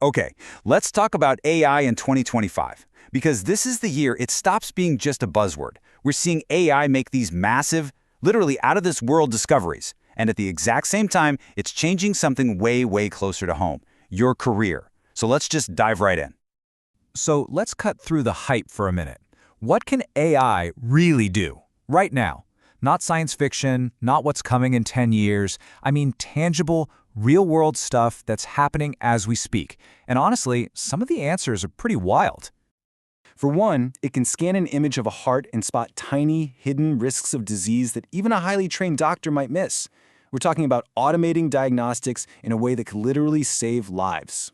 Okay, let's talk about AI in 2025, because this is the year it stops being just a buzzword. We're seeing AI make these massive, literally out-of-this-world discoveries, and at the exact same time, it's changing something way, way closer to home, your career. So let's just dive right in. So let's cut through the hype for a minute. What can AI really do right now? Not science fiction, not what's coming in 10 years. I mean tangible, real-world stuff that's happening as we speak. And honestly, some of the answers are pretty wild. For one, it can scan an image of a heart and spot tiny, hidden risks of disease that even a highly trained doctor might miss. We're talking about automating diagnostics in a way that could literally save lives.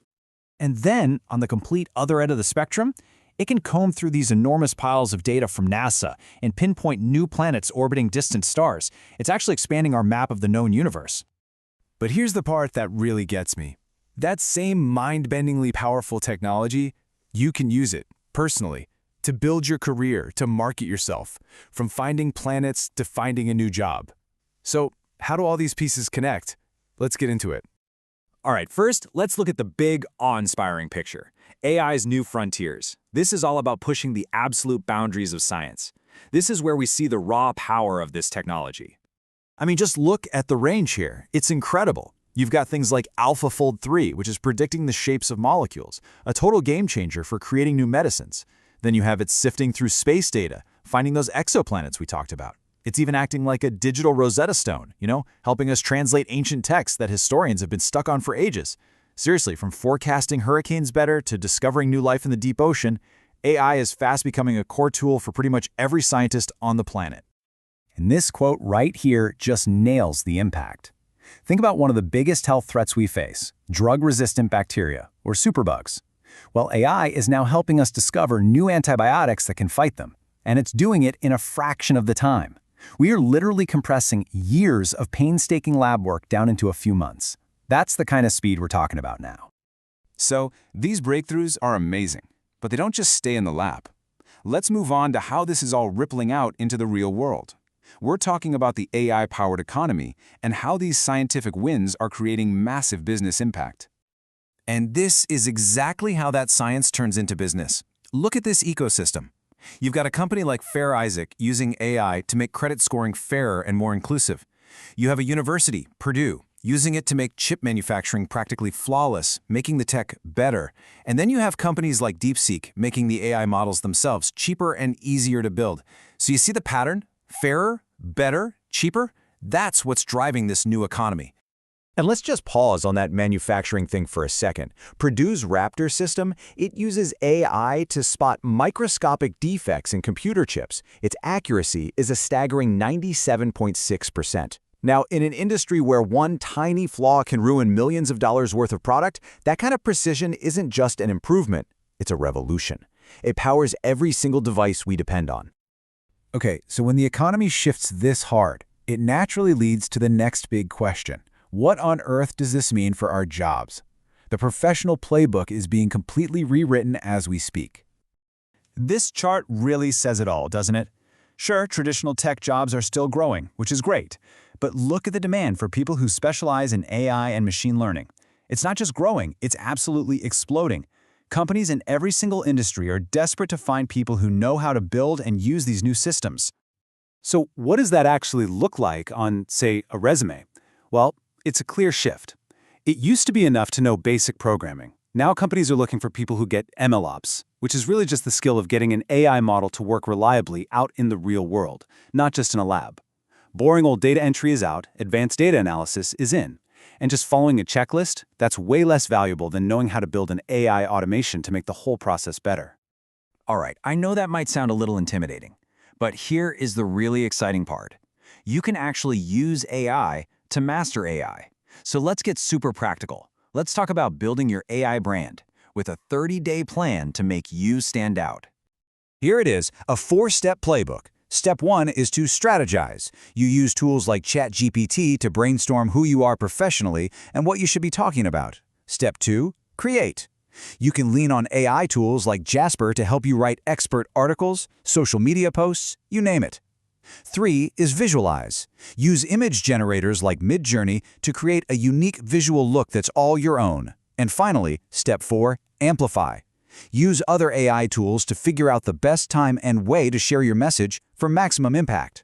And then, on the complete other end of the spectrum, it can comb through these enormous piles of data from NASA and pinpoint new planets orbiting distant stars. It's actually expanding our map of the known universe. But here's the part that really gets me. That same mind-bendingly powerful technology, you can use it, personally, to build your career, to market yourself, from finding planets to finding a new job. So, how do all these pieces connect? Let's get into it. All right, first, let's look at the big, awe-inspiring picture. AI's new frontiers. This is all about pushing the absolute boundaries of science. This is where we see the raw power of this technology. I mean, just look at the range here. It's incredible. You've got things like Alphafold 3, which is predicting the shapes of molecules, a total game changer for creating new medicines. Then you have it sifting through space data, finding those exoplanets we talked about. It's even acting like a digital Rosetta Stone, helping us translate ancient texts that historians have been stuck on for ages. Seriously, from forecasting hurricanes better to discovering new life in the deep ocean, AI is fast becoming a core tool for pretty much every scientist on the planet. And this quote right here just nails the impact. Think about one of the biggest health threats we face, drug-resistant bacteria, or superbugs. Well, AI is now helping us discover new antibiotics that can fight them, and it's doing it in a fraction of the time. We are literally compressing years of painstaking lab work down into a few months. That's the kind of speed we're talking about now. So, these breakthroughs are amazing, but they don't just stay in the lab. Let's move on to how this is all rippling out into the real world. We're talking about the AI-powered economy and how these scientific wins are creating massive business impact. And this is exactly how that science turns into business. Look at this ecosystem. You've got a company like Fair Isaac using AI to make credit scoring fairer and more inclusive. You have a university, Purdue, using it to make chip manufacturing practically flawless, making the tech better. And then you have companies like DeepSeek making the AI models themselves cheaper and easier to build. So you see the pattern? Fairer, better, cheaper? That's what's driving this new economy. And let's just pause on that manufacturing thing for a second. Purdue's Raptor system, it uses AI to spot microscopic defects in computer chips. Its accuracy is a staggering 97.6%. Now, in an industry where one tiny flaw can ruin millions of dollars worth of product, that kind of precision isn't just an improvement, it's a revolution. It powers every single device we depend on. Okay, so when the economy shifts this hard, it naturally leads to the next big question. What on earth does this mean for our jobs? The professional playbook is being completely rewritten as we speak. This chart really says it all, doesn't it? Sure, traditional tech jobs are still growing, which is great. But look at the demand for people who specialize in AI and machine learning. It's not just growing, it's absolutely exploding. Companies in every single industry are desperate to find people who know how to build and use these new systems. So what does that actually look like on, say, a resume? Well, it's a clear shift. It used to be enough to know basic programming. Now companies are looking for people who get MLOps, which is really just the skill of getting an AI model to work reliably out in the real world, not just in a lab. Boring old data entry is out, advanced data analysis is in. And just following a checklist, that's way less valuable than knowing how to build an AI automation to make the whole process better. All right, I know that might sound a little intimidating, but here is the really exciting part. You can actually use AI to master AI. So let's get super practical. Let's talk about building your AI brand with a 30-day plan to make you stand out. Here it is, a 4-step playbook. Step 1 is to strategize. You use tools like ChatGPT to brainstorm who you are professionally and what you should be talking about. Step 2, create. You can lean on AI tools like Jasper to help you write expert articles, social media posts, you name it. 3 is visualize. Use image generators like Midjourney to create a unique visual look that's all your own. And finally, step 4, amplify. Use other AI tools to figure out the best time and way to share your message for maximum impact.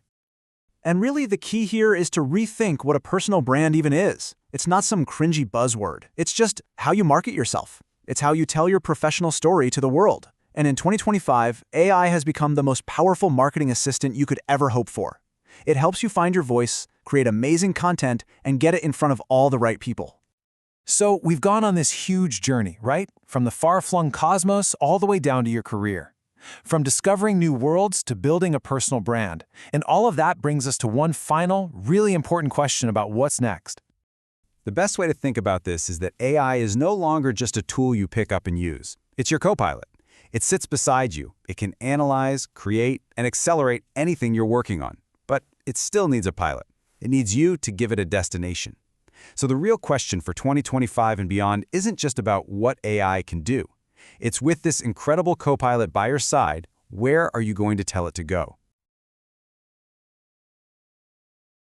And really, the key here is to rethink what a personal brand even is. It's not some cringy buzzword. It's just how you market yourself. It's how you tell your professional story to the world. And in 2025, AI has become the most powerful marketing assistant you could ever hope for. It helps you find your voice, create amazing content, and get it in front of all the right people. So we've gone on this huge journey, right? From the far-flung cosmos all the way down to your career. From discovering new worlds to building a personal brand. And all of that brings us to one final, really important question about what's next. The best way to think about this is that AI is no longer just a tool you pick up and use. It's your co-pilot. It sits beside you. It can analyze, create, and accelerate anything you're working on. But it still needs a pilot. It needs you to give it a destination. So the real question for 2025 and beyond isn't just about what AI can do. It's with this incredible co-pilot by your side, where are you going to tell it to go?